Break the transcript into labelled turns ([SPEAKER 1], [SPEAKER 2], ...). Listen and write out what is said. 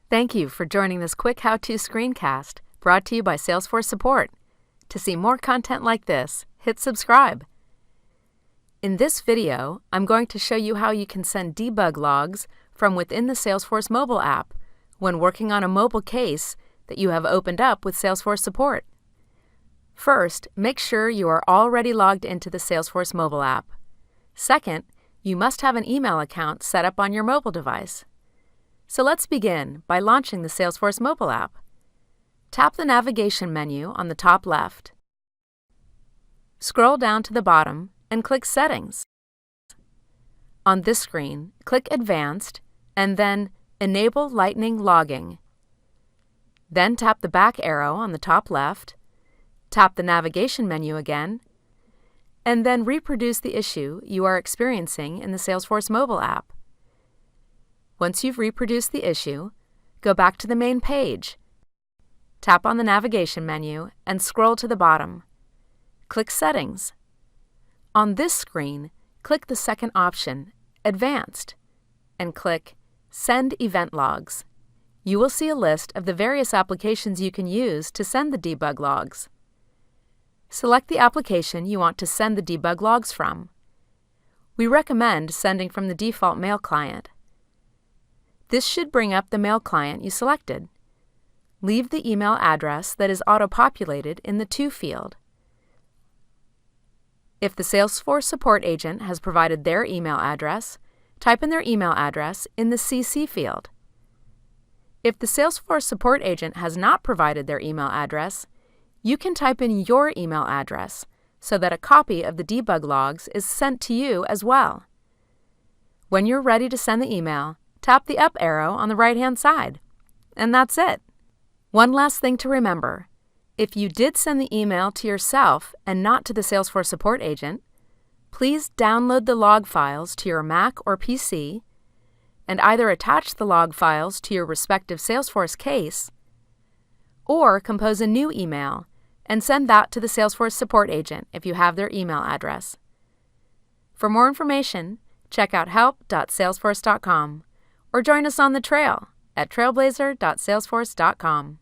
[SPEAKER 1] Thank you for joining this quick how-to screencast brought to you by Salesforce Support. To see more content like this, hit subscribe. In this video, I'm going to show you how you can send debug logs from within the Salesforce mobile app when working on a mobile case that you have opened up with Salesforce Support. First, make sure you are already logged into the Salesforce mobile app. Second, you must have an email account set up on your mobile device. So let's begin by launching the Salesforce mobile app. Tap the navigation menu on the top left. Scroll down to the bottom and click Settings. On this screen, click Advanced and then Enable Lightning Logging. Then tap the back arrow on the top left, tap the navigation menu again, and then reproduce the issue you are experiencing in the Salesforce mobile app. Once you've reproduced the issue, go back to the main page. Tap on the navigation menu and scroll to the bottom. Click Settings. On this screen, click the second option, Advanced, and click Send Event Logs. You will see a list of the various applications you can use to send the debug logs. Select the application you want to send the debug logs from. We recommend sending from the default mail client. This should bring up the mail client you selected. Leave the email address that is auto-populated in the To field. If the Salesforce support agent has provided their email address, type in their email address in the CC field. If the Salesforce support agent has not provided their email address, you can type in your email address so that a copy of the debug logs is sent to you as well. When you're ready to send the email, tap the up arrow on the right-hand side. And that's it. One last thing to remember. If you did send the email to yourself and not to the Salesforce support agent, please download the log files to your Mac or PC and either attach the log files to your respective Salesforce case or compose a new email and send that to the Salesforce support agent if you have their email address. For more information, check out help.salesforce.com or join us on the trail at trailblazer.salesforce.com.